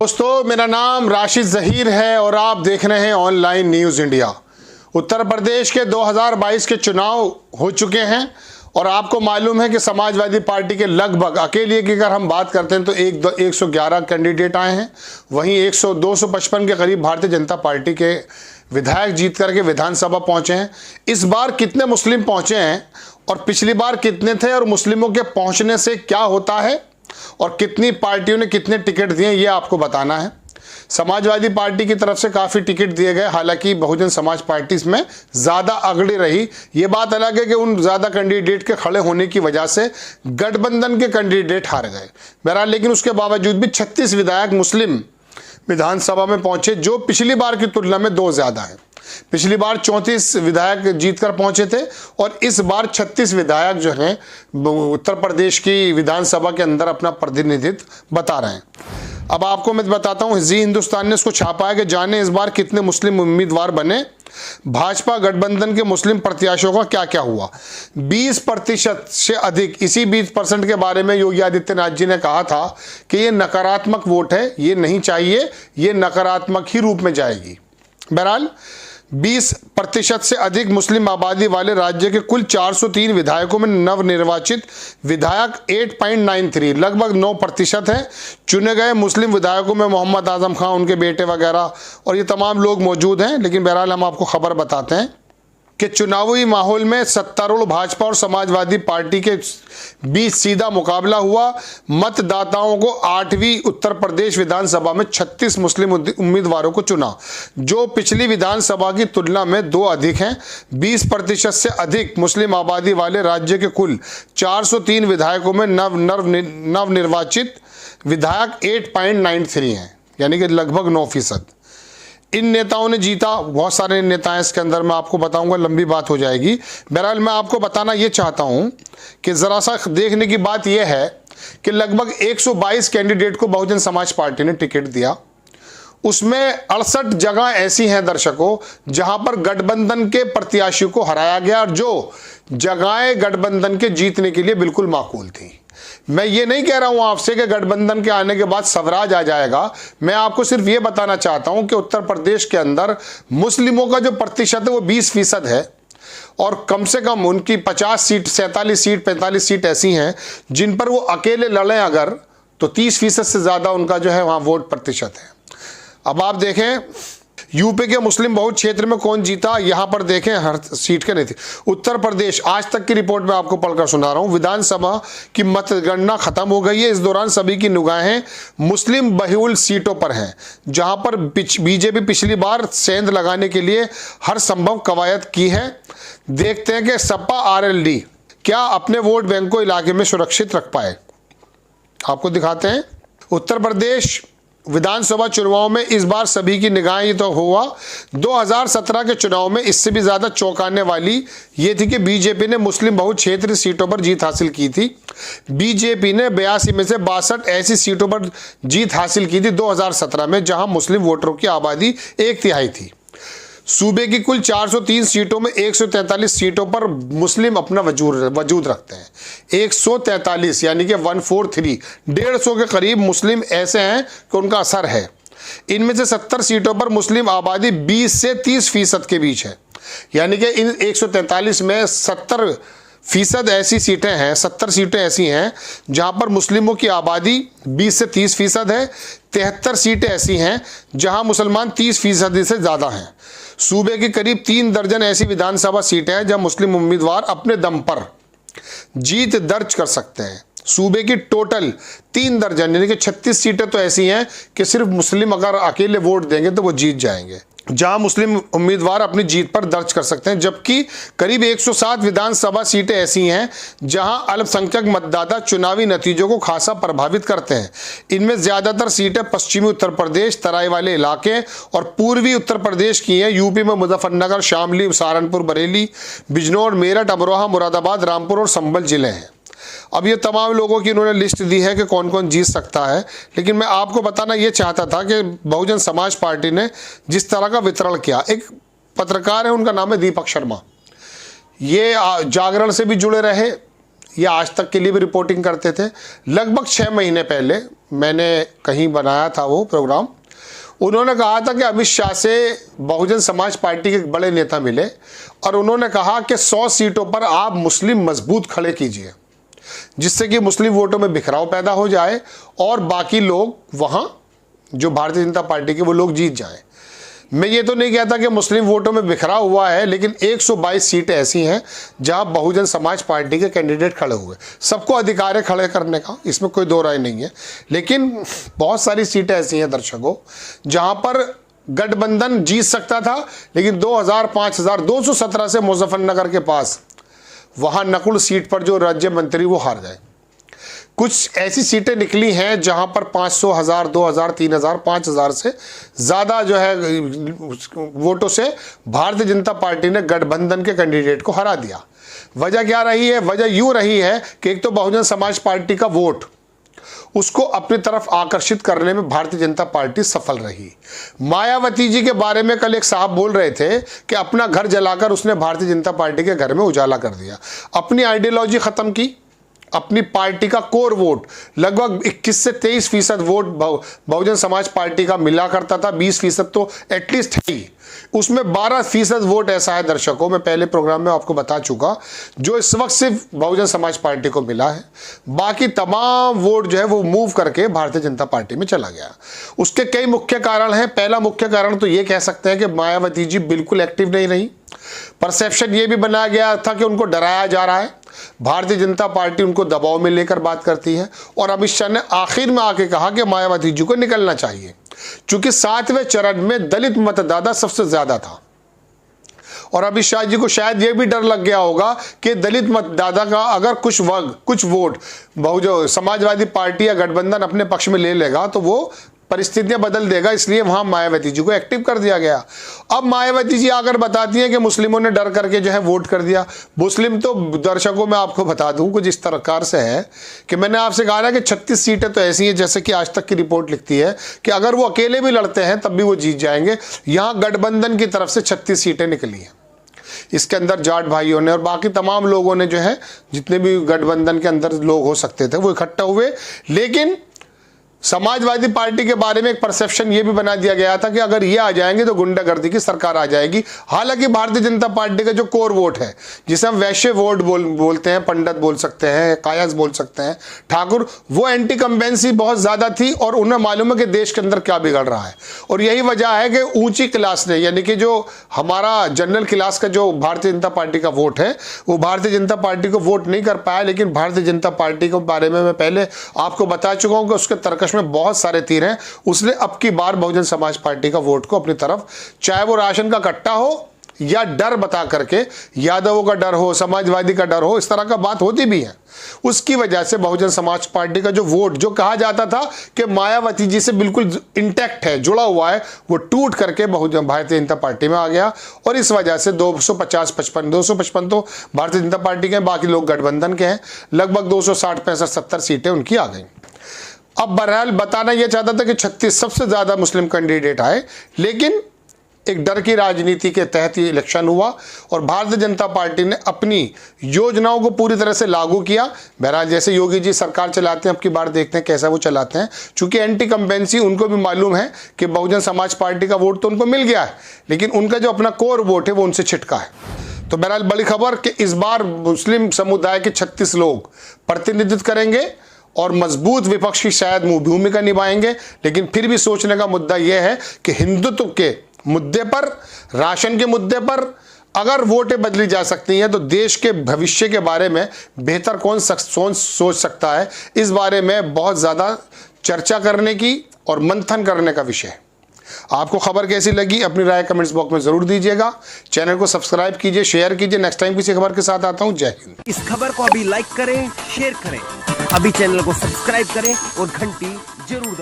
दोस्तों, मेरा नाम राशिद ज़हीर है और आप देख रहे हैं online news India. Uttar Pradesh के 2022 के चुनाव हो चुके हैं और आपको मालूम है कि समाजवादी पार्टी के लगभग अकेले की अगर हम बात करते हैं तो 111 कैंडिडेट आए हैं। वहीं 255 के करीब भारतीय जनता पार्टी के विधायक जीत करके विधानसभा पहुंचे हैं। इस बार कितने मुस्लिम पहुंचे हैं और पिछली बार कितने थे और मुस्लिमों के पहुंचने से क्या होता है और कितनी पार्टियों ने कितने टिकट दिए, ये आपको बताना है। समाजवादी पार्टी की तरफ से काफ़ी टिकट दिए गए, हालांकि बहुजन समाज पार्टी इसमें ज़्यादा अगड़ी रही। ये बात अलग है कि उन ज़्यादा कैंडिडेट के खड़े होने की वजह से गठबंधन के कैंडिडेट हार गए। बहरहाल लेकिन उसके बावजूद भी 36 विधायक मुस्लिम विधानसभा में पहुंचे, जो पिछली बार की तुलना में 2 ज़्यादा है। पिछली बार 34 विधायक जीतकर पहुंचे थे और इस बार 36 विधायक जो हैं उत्तर प्रदेश की विधानसभा के अंदर अपना प्रतिनिधित्व बता रहे हैं। अब आपको मैं बताता हूं, जी हिंदुस्तान ने इसको छापा है कि जाने इस बार कितने मुस्लिम उम्मीदवार बने, भाजपा गठबंधन के मुस्लिम प्रत्याशियों का क्या क्या हुआ। 20% से अधिक, इसी 20% के बारे में योगी आदित्यनाथ जी ने कहा था कि ये नकारात्मक वोट है, ये नहीं चाहिए, ये नकारात्मक ही रूप में जाएगी। बहरहाल 20% से अधिक मुस्लिम आबादी वाले राज्य के कुल 403 विधायकों में नवनिर्वाचित विधायक 8.93 लगभग 9% है। चुने गए मुस्लिम विधायकों में मोहम्मद आजम खान, उनके बेटे वगैरह और ये तमाम लोग मौजूद हैं। लेकिन बहरहाल हम आपको खबर बताते हैं कि चुनावी माहौल में सत्तारूढ़ भाजपा और समाजवादी पार्टी के बीच सीधा मुकाबला हुआ। मतदाताओं को 8वीं उत्तर प्रदेश विधानसभा में 36 मुस्लिम उम्मीदवारों को चुना, जो पिछली विधानसभा की तुलना में 2 अधिक हैं। 20% से अधिक मुस्लिम आबादी वाले राज्य के कुल 403 विधायकों में नवनिर्वाचित विधायक 8.93 हैं, यानी कि लगभग 9%। इन नेताओं ने जीता, बहुत सारे नेता हैं इसके अंदर, मैं आपको बताऊंगा, लंबी बात हो जाएगी। बहरहाल मैं आपको बताना ये चाहता हूं कि ज़रा सा देखने की बात यह है कि लगभग 122 कैंडिडेट को बहुजन समाज पार्टी ने टिकट दिया। उसमें 68 जगह ऐसी हैं दर्शकों जहां पर गठबंधन के प्रत्याशियों को हराया गया और जो जगहें गठबंधन के जीतने के लिए बिल्कुल माकूल थी। मैं ये नहीं कह रहा हूं आपसे कि गठबंधन के आने के बाद स्वराज आ जाएगा। मैं आपको सिर्फ ये बताना चाहता हूं कि उत्तर प्रदेश के अंदर मुस्लिमों का जो प्रतिशत है वो 20% है और कम से कम उनकी 50 सीट, 47 सीट, 45 सीट ऐसी हैं जिन पर वो अकेले लड़ें अगर, तो 30% से ज़्यादा उनका जो है वहाँ वोट प्रतिशत है। अब आप देखें यूपी के मुस्लिम बहुल क्षेत्र में कौन जीता, यहां पर देखें हर सीट के नहीं थी। उत्तर प्रदेश, आज तक की रिपोर्ट में आपको पढ़कर सुना रहा हूं। विधानसभा की मतगणना खत्म हो गई है। इस दौरान सभी की निगाहें मुस्लिम बहुल सीटों पर हैं, जहां पर बीजेपी पिछली बार सेंध लगाने के लिए हर संभव कवायद की है। देखते हैं कि सपा आरएलडी क्या अपने वोट बैंक को इलाके में सुरक्षित रख पाए। आपको दिखाते हैं उत्तर प्रदेश विधानसभा चुनाव में इस बार सभी की निगाहें तो हुआ। 2017 के चुनाव में इससे भी ज़्यादा चौंकाने वाली ये थी कि बीजेपी ने मुस्लिम बहुल क्षेत्रीय सीटों पर जीत हासिल की थी। बीजेपी ने 82 में से 62 ऐसी सीटों पर जीत हासिल की थी 2017 में, जहां मुस्लिम वोटरों की आबादी 1/3 थी। सूबे की कुल 403 सीटों में 143 सीटों पर मुस्लिम अपना वजूद रखते हैं। 143 यानी कि 143, 150 के करीब मुस्लिम ऐसे हैं कि उनका असर है। इनमें से 70 सीटों पर मुस्लिम आबादी 20 से 30% के बीच है, यानी कि इन 143 में 70% ऐसी सीटें हैं, 70 सीटें ऐसी हैं जहां पर मुस्लिमों की आबादी 20 से 30% है। 73 सीटें ऐसी हैं जहां मुसलमान 30% से ज़्यादा हैं। सूबे की करीब 3 दर्जन ऐसी विधानसभा सीटें हैं जहां मुस्लिम उम्मीदवार अपने दम पर जीत दर्ज कर सकते हैं। सूबे की टोटल 3 दर्जन यानी कि 36 सीटें तो ऐसी हैं कि सिर्फ मुस्लिम अगर अकेले वोट देंगे तो वो जीत जाएंगे, जहां मुस्लिम उम्मीदवार अपनी जीत पर दर्ज कर सकते हैं। जबकि करीब 107 विधानसभा सीटें ऐसी हैं जहां अल्पसंख्यक मतदाता चुनावी नतीजों को खासा प्रभावित करते हैं। इनमें ज़्यादातर सीटें पश्चिमी उत्तर प्रदेश, तराई वाले इलाके और पूर्वी उत्तर प्रदेश की हैं। यूपी में मुजफ्फरनगर, शामली, सहारनपुर, बरेली, बिजनौर, मेरठ, अमरोहा, मुरादाबाद, रामपुर और संभल जिले हैं। अब ये तमाम लोगों की इन्होंने लिस्ट दी है कि कौन कौन जीत सकता है, लेकिन मैं आपको बताना ये चाहता था कि बहुजन समाज पार्टी ने जिस तरह का वितरण किया। एक पत्रकार है, उनका नाम है दीपक शर्मा, ये जागरण से भी जुड़े रहे, ये आज तक के लिए भी रिपोर्टिंग करते थे। लगभग 6 महीने पहले मैंने कहीं बनाया था वो प्रोग्राम। उन्होंने कहा था कि अमित शाह से बहुजन समाज पार्टी के बड़े नेता मिले और उन्होंने कहा कि 100 सीटों पर आप मुस्लिम मजबूत खड़े कीजिए, जिससे कि मुस्लिम वोटों में बिखराव पैदा हो जाए और बाकी लोग वहाँ जो भारतीय जनता पार्टी के वो लोग जीत जाएं। मैं ये तो नहीं कहता कि मुस्लिम वोटों में बिखराव हुआ है, लेकिन 122 सीटें ऐसी हैं जहां बहुजन समाज पार्टी के कैंडिडेट खड़े हुए। सबको अधिकार है खड़े करने का, इसमें कोई दो राय नहीं है, लेकिन बहुत सारी सीटें ऐसी हैं दर्शकों जहां पर गठबंधन जीत सकता था, लेकिन 2217 से मुजफ्फरनगर के पास वहां नकुल सीट पर जो राज्य मंत्री वो हार गए। कुछ ऐसी सीटें निकली हैं जहां पर 500, 1000, 2000, 3000, 5000 से ज़्यादा जो है वोटों से भारतीय जनता पार्टी ने गठबंधन के कैंडिडेट को हरा दिया। वजह क्या रही है? वजह यूँ रही है कि एक तो बहुजन समाज पार्टी का वोट उसको अपनी तरफ आकर्षित करने में भारतीय जनता पार्टी सफल रही। मायावती जी के बारे में कल एक साहब बोल रहे थे कि अपना घर जलाकर उसने भारतीय जनता पार्टी के घर में उजाला कर दिया, अपनी आइडियोलॉजी ख़त्म की, अपनी पार्टी का कोर वोट लगभग 21 से 23% वोट बहुजन समाज पार्टी का मिला करता था, 20% तो एटलीस्ट है ही, उसमें 12% वोट ऐसा है दर्शकों, मैं पहले प्रोग्राम में आपको बता चुका, जो इस वक्त सिर्फ बहुजन समाज पार्टी को मिला है। बाकी तमाम वोट जो है वो मूव करके भारतीय जनता पार्टी में चला गया। उसके कई मुख्य कारण हैं। पहला मुख्य कारण तो ये कह सकते हैं कि मायावती जी बिल्कुल एक्टिव नहीं रही। परसेप्शन ये भी बनाया गया था कि उनको डराया जा रहा है, भारतीय जनता पार्टी उनको दबाव में लेकर बात करती है, और अमित शाह ने आखिर में आके कहा कि मायावती जी को निकलना चाहिए, क्योंकि 7वें चरण में दलित मतदाता सबसे ज्यादा था। और अमित शाह जी को शायद यह भी डर लग गया होगा कि दलित मतदाता का अगर कुछ वोट बहुजन समाजवादी पार्टी या गठबंधन अपने पक्ष में ले लेगा तो वो परिस्थितियां बदल देगा, इसलिए वहां मायावती जी को एक्टिव कर दिया गया। अब मायावती जी आकर बताती हैं कि मुस्लिमों ने डर करके जो है वोट कर दिया। मुस्लिम तो दर्शकों में आपको बता दूं कुछ इस प्रकार से है कि मैंने आपसे कहा ना कि 36 सीटें तो ऐसी हैं, जैसे कि आज तक की रिपोर्ट लिखती है कि अगर वो अकेले भी लड़ते हैं तब भी वो जीत जाएंगे। यहाँ गठबंधन की तरफ से 36 सीटें निकली हैं। इसके अंदर जाट भाइयों ने और बाकी तमाम लोगों ने जो है, जितने भी गठबंधन के अंदर लोग हो सकते थे, वो इकट्ठा हुए। लेकिन समाजवादी पार्टी के बारे में एक परसेप्शन ये भी बना दिया गया था कि अगर ये आ जाएंगे तो गुंडागर्दी की सरकार आ जाएगी। हालांकि भारतीय जनता पार्टी का जो कोर वोट है, जिसे हम वैश्य वोट बोलते हैं, पंडित बोल सकते हैं, कायस बोल सकते हैं, ठाकुर, वो एंटी कंबेंसी बहुत ज़्यादा थी और उन्हें मालूम है कि देश के अंदर क्या बिगड़ रहा है। और यही वजह है कि ऊंची क्लास ने, यानी कि जो हमारा जनरल क्लास का जो भारतीय जनता पार्टी का वोट है, वो भारतीय जनता पार्टी को वोट नहीं कर पाया। लेकिन भारतीय जनता पार्टी के बारे में मैं पहले आपको बता चुका हूँ कि उसके तर्कश में बहुत सारे तीर हैं। उसने अब की बार बहुजन समाज पार्टी का वोट को अपनी तरफ, चाहे वो राशन का कट्टा हो या डर बता करके, यादवों का डर हो, समाजवादी का डर हो, इस तरह का बात होती भी है। उसकी वजह से बहुजन समाज पार्टी का जो वोट, जो कहा जाता था कि मायावती जी से बिल्कुल इंटैक्ट है, जुड़ा हुआ है, वो टूट करके बहुजन भारतीय जनता पार्टी में आ गया। और इस वजह से 255 तो भारतीय जनता पार्टी के, बाकी लोग गठबंधन के हैं। लगभग 260-65-70 सीटें उनकी आ गई। अब बहरहाल बताना यह चाहता था कि 36 सबसे ज्यादा मुस्लिम कैंडिडेट आए, लेकिन एक डर की राजनीति के तहत ये इलेक्शन हुआ और भारतीय जनता पार्टी ने अपनी योजनाओं को पूरी तरह से लागू किया। बहरहाल जैसे योगी जी सरकार चलाते हैं, अब की बार देखते हैं कैसा वो चलाते हैं। चूंकि एंटी कंबेंसी, उनको भी मालूम है कि बहुजन समाज पार्टी का वोट तो उनको मिल गया है, लेकिन उनका जो अपना कोर वोट है वो उनसे छिटका है। तो बहरहाल बड़ी खबर कि इस बार मुस्लिम समुदाय के 36 लोग प्रतिनिधित्व करेंगे और मजबूत विपक्ष की शायद भूमिका निभाएंगे। लेकिन फिर भी सोचने का मुद्दा यह है कि हिंदुत्व के मुद्दे पर, राशन के मुद्दे पर अगर वोटें बदली जा सकती हैं तो देश के भविष्य के बारे में बेहतर कौन सोच सकता है। इस बारे में बहुत ज़्यादा चर्चा करने की और मंथन करने का विषय है। आपको खबर कैसी लगी अपनी राय कमेंट्स बॉक्स में जरूर दीजिएगा। चैनल को सब्सक्राइब कीजिए, शेयर कीजिए। नेक्स्ट टाइम किसी खबर के साथ आता हूं। जय हिंद। इस खबर को अभी लाइक करें, शेयर करें, अभी चैनल को सब्सक्राइब करें और घंटी जरूर